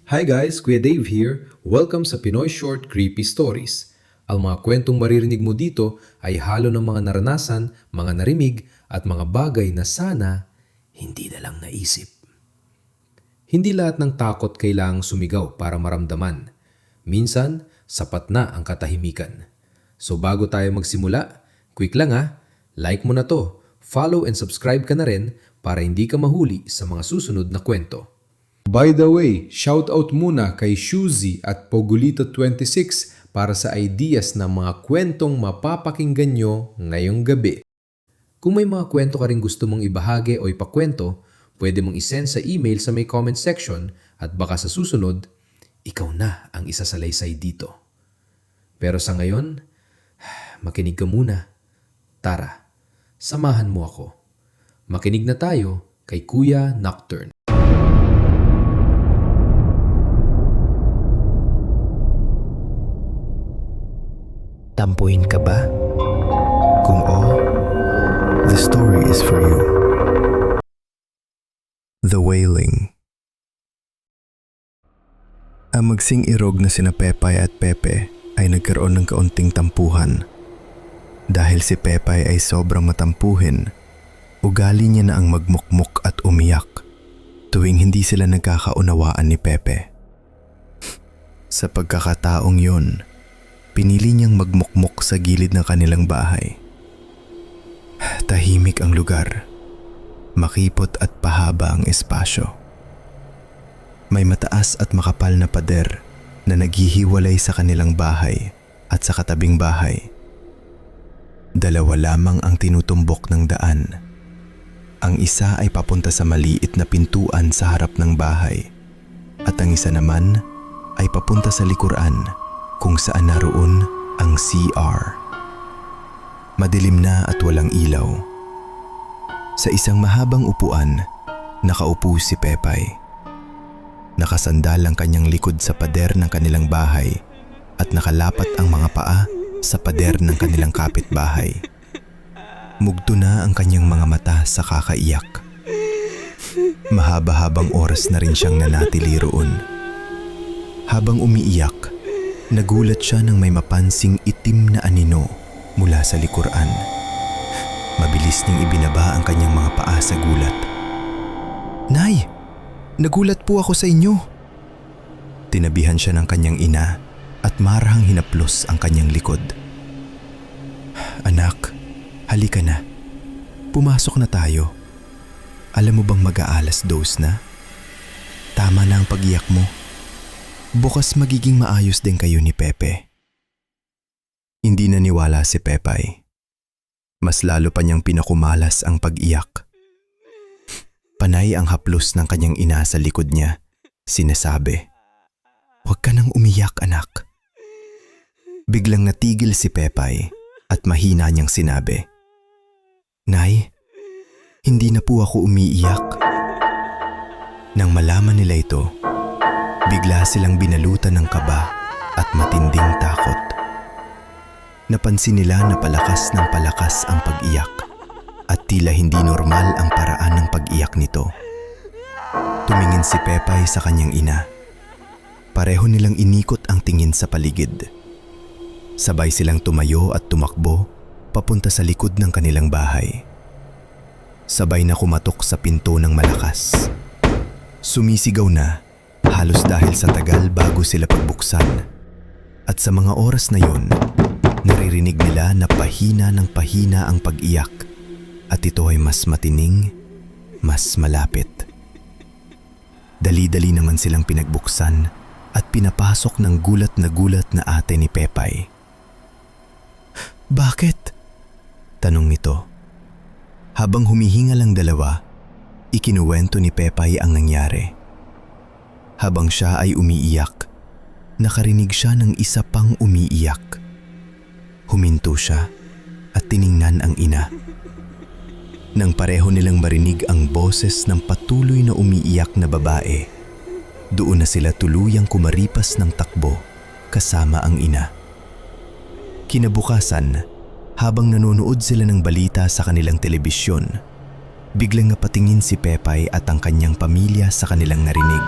Hi guys, Kuya Dave here. Welcome sa Pinoy Short Creepy Stories. Ang mga kwentong maririnig mo dito ay halo ng mga naranasan, mga narimig at mga bagay na sana hindi na lang naisip. Hindi lahat ng takot kailangang sumigaw para maramdaman. Minsan, sapat na ang katahimikan. So bago tayo magsimula, quick lang like mo na to, follow and subscribe ka na rin para hindi ka mahuli sa mga susunod na kwento. By the way, shout out muna kay Shuzi at Pogulito26 para sa ideas ng mga kwentong mapapakinggan nyo ngayong gabi. Kung may mga kwento ka rin gusto mong ibahagi o ipakwento, pwede mong isend sa email sa may comment section at baka sa susunod, ikaw na ang isasalaysay dito. Pero sa ngayon, makinig ka muna. Tara, samahan mo ako. Makinig na tayo kay Kuya Nocturne. Tampuin ka ba? Kung oo, the story is for you. The Wailing. Ang magsing irog na sina Pepay at Pepe ay nagkaroon ng kaunting tampuhan. Dahil si Pepay ay sobrang matampuhin, ugali niya na ang magmukmuk at umiyak tuwing hindi sila nagkakaunawaan ni Pepe. Sa pagkakataong yun, pinili niyang magmukmuk sa gilid ng kanilang bahay. Tahimik ang lugar. Makipot at pahaba ang espasyo. May mataas at makapal na pader na naghihiwalay sa kanilang bahay at sa katabing bahay. Dalawa lamang ang tinutumbok ng daan. Ang isa ay papunta sa maliit na pintuan sa harap ng bahay at ang isa naman ay papunta sa likuran kung saan naroon ang CR. Madilim na at walang ilaw. Sa isang mahabang upuan, nakaupo si Pepay. Nakasandal ang kanyang likod sa pader ng kanilang bahay at nakalapat ang mga paa sa pader ng kanilang kapitbahay. Mugto na ang kanyang mga mata sa kakaiyak. Mahaba-habang oras na rin siyang nanatili roon. Habang umiiyak, nagulat siya nang may mapansing itim na anino mula sa likuran. Mabilis niyang ibinaba ang kanyang mga paa sa gulat. "Nay, nagulat po ako sa inyo." Tinabihan siya ng kanyang ina at marahang hinaplos ang kanyang likod. "Anak, halika na. Pumasok na tayo. Alam mo bang mag-aalas 2 na? Tama na ang pag-iyak mo. Bukas magiging maayos din kayo ni Pepe." Hindi naniwala si Pepay. Mas lalo pa niyang pinakumalas ang pag-iyak. Panay ang haplos ng kanyang ina sa likod niya. Sinasabi, "Huwag ka nang umiyak, anak." Biglang natigil si Pepay at mahina niyang sinabi, "Nay, hindi na po ako umiiyak." Nang malaman nila ito, bigla silang binalutan ng kaba at matinding takot. Napansin nila na palakas ng palakas ang pag-iyak at tila hindi normal ang paraan ng pag-iyak nito. Tumingin si Pepay sa kanyang ina. Pareho nilang inikot ang tingin sa paligid. Sabay silang tumayo at tumakbo papunta sa likod ng kanilang bahay. Sabay na kumatok sa pinto ng malakas. Sumisigaw na, halos dahil sa tagal bago sila pagbuksan. At sa mga oras na yun, naririnig nila na pahina ng pahina ang pag-iyak at ito ay mas matining, mas malapit. Dali-dali naman silang pinagbuksan at pinapasok ng gulat na ate ni Pepay. "Bakit?" tanong nito. Habang humihingal ang dalawa, ikinuwento ni Pepay ang nangyari. Habang siya ay umiiyak, nakarinig siya ng isa pang umiiyak. Huminto siya at tiningnan ang ina. Nang pareho nilang marinig ang boses ng patuloy na umiiyak na babae, doon na sila tuluyang kumaripas ng takbo kasama ang ina. Kinabukasan, habang nanonood sila ng balita sa kanilang telebisyon, biglang napatingin si Pepay at ang kanyang pamilya sa kanilang narinig.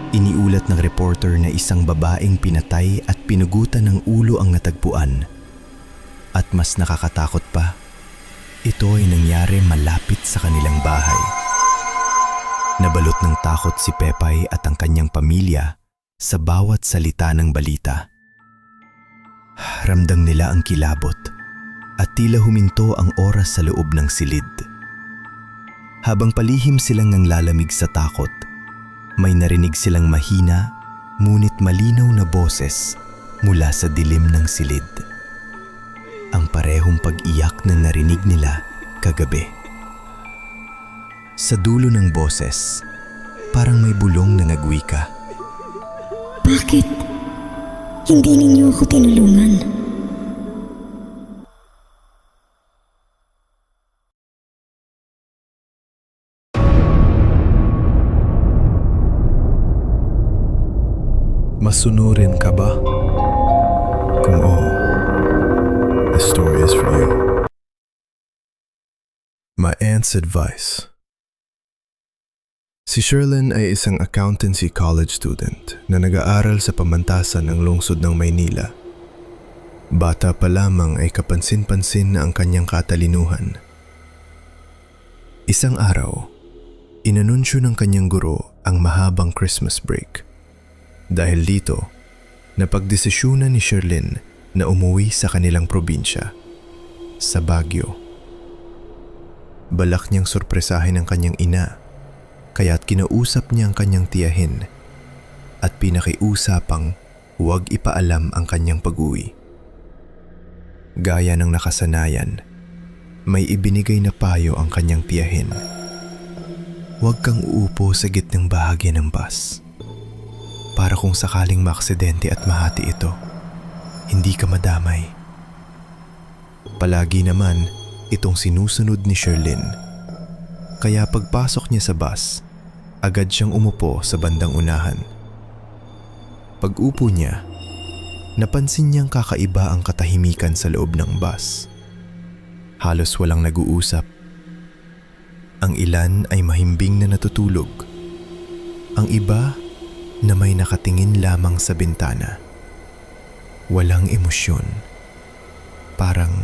Iniulat ng reporter na isang babaeng pinatay at pinugutan ng ulo ang natagpuan. At mas nakakatakot pa, ito ay nangyari malapit sa kanilang bahay. Nabalot ng takot si Pepay at ang kanyang pamilya sa bawat salita ng balita. Ramdam nila ang kilabot at tila huminto ang oras sa loob ng silid. Habang palihim silang nanglalamig sa takot, may narinig silang mahina ngunit malinaw na boses mula sa dilim ng silid. Ang parehong pag-iyak na narinig nila kagabi. Sa dulo ng boses, parang may bulong na nagwika. Bakit hindi ninyo ako tinulungan? Masunurin ka ba? Kung oo, this story is for you. My Aunt's Advice. Si Sherlyn ay isang accountancy college student na nag-aaral sa pamantasan ng lungsod ng Maynila. Bata pa lamang ay kapansin-pansin na ang kanyang katalinuhan. Isang araw, inanunsyo ng kanyang guro ang mahabang Christmas break. Dahil dito, napagdesisyunan ni Sherlyn na umuwi sa kanilang probinsya, sa Baguio. Balak niyang sorpresahin ang kanyang ina, kaya't kinausap niya ang kanyang tiyahin at pinakiusapang huwag ipaalam ang kanyang pag-uwi. Gaya ng nakasanayan, may ibinigay na payo ang kanyang tiyahin. Huwag kang uupo sa gitnang bahagi ng bus. Para kung sakaling maaksidente at mahati ito, hindi ka madamay. Palagi naman itong sinusunod ni Sherlyn. Kaya pagpasok niya sa bus, agad siyang umupo sa bandang unahan. Pag-upo niya, napansin niyang kakaiba ang katahimikan sa loob ng bus. Halos walang nag-uusap. Ang ilan ay mahimbing na natutulog. Ang iba na may nakatingin lamang sa bintana. Walang emosyon. Parang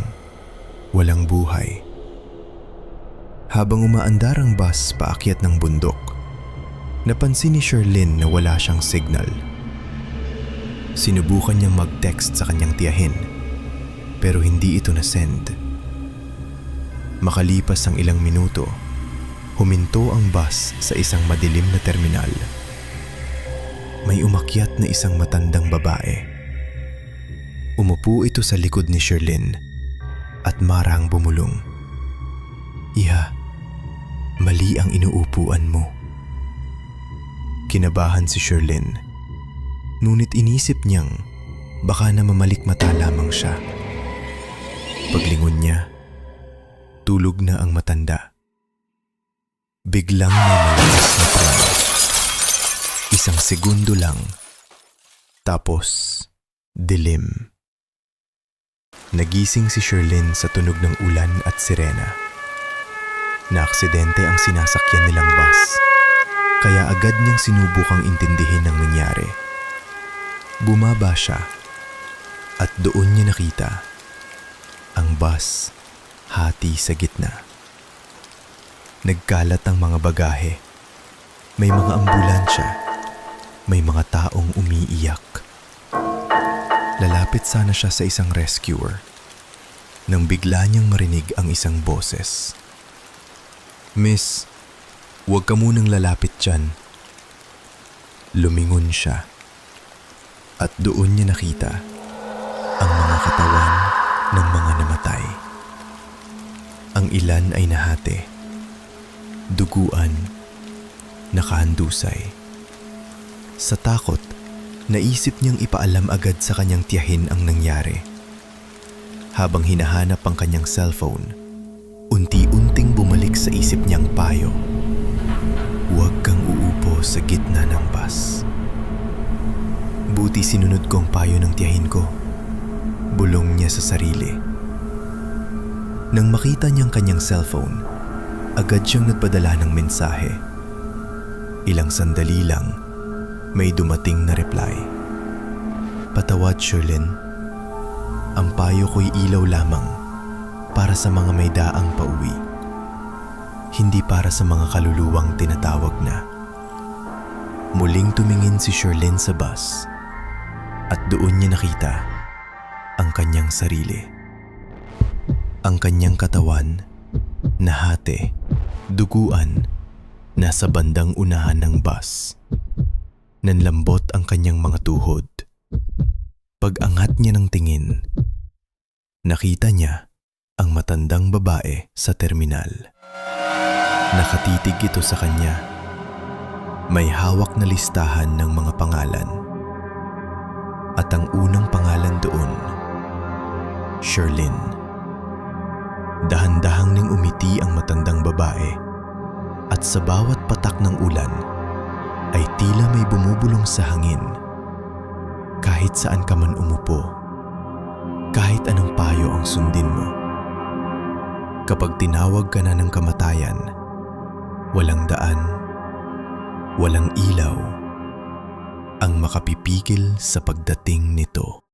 walang buhay. Habang umaandar ang bus paakyat ng bundok, napansin ni Sherlyn na wala siyang signal. Sinubukan niyang mag-text sa kanyang tiyahin, pero hindi ito na-send. Makalipas ang ilang minuto, huminto ang bus sa isang madilim na terminal. May umakyat na isang matandang babae. Umupo ito sa likod ni Sherlyn at marang bumulong. Iha, mali ang inuupuan mo. Kinabahan si Sherlyn, ngunit inisip niyang baka na mamalikmata lamang siya. Paglingon niya, tulog na ang matanda. Biglang may malakas na trueno. Isang segundo lang, tapos dilim. Nagising si Sherlyn sa tunog ng ulan at sirena. Naaksidente ang sinasakyan nilang bus, kaya agad niyang sinubukang intindihin ang nangyari. Bumaba siya at doon niya nakita ang bus hati sa gitna. Nagkalat ang mga bagahe. May mga ambulansya. May mga taong umiiyak. Lalapit sana siya sa isang rescuer nang bigla niyang marinig ang isang boses. Miss, huwag ka munang lalapit dyan. Lumingon siya at doon niya nakita ang mga katawan ng mga namatay. Ang ilan ay nahati, duguan, nakahandusay. Sa takot, naisip niyang ipaalam agad sa kanyang tiyahin ang nangyari. Habang hinahanap ang kanyang cellphone, unti-unting bumalik sa isip niyang payo. Huwag kang uupo sa gitna ng bus. Buti sinunod ko ang payo ng tiyahin ko. Bulong niya sa sarili. Nang makita niyang kanyang cellphone, agad siyang nagpadala ng mensahe. Ilang sandali lang, May dumating na reply. Patawad, Sherlyn. Ang payo ko'y ilaw lamang para sa mga may daang pauwi. Hindi para sa mga kaluluwang tinatawag na. Muling tumingin si Sherlyn sa bus at doon niya nakita ang kanyang sarili. Ang kanyang katawan, nahati, duguan, nasa bandang unahan ng bus. Nanlambot ang kanyang mga tuhod. Pag-angat niya ng tingin, nakita niya ang matandang babae sa terminal. Nakatitig ito sa kanya. May hawak na listahan ng mga pangalan. At ang unang pangalan doon, Sherlyn. Dahan-dahang ning umiti ang matandang babae at sa bawat patak ng ulan ay tila may bumubulong sa hangin. Kahit saan ka man umupo, kahit anong payo ang sundin mo. Kapag tinawag ka na ng kamatayan, walang daan, walang ilaw ang makapipigil sa pagdating nito.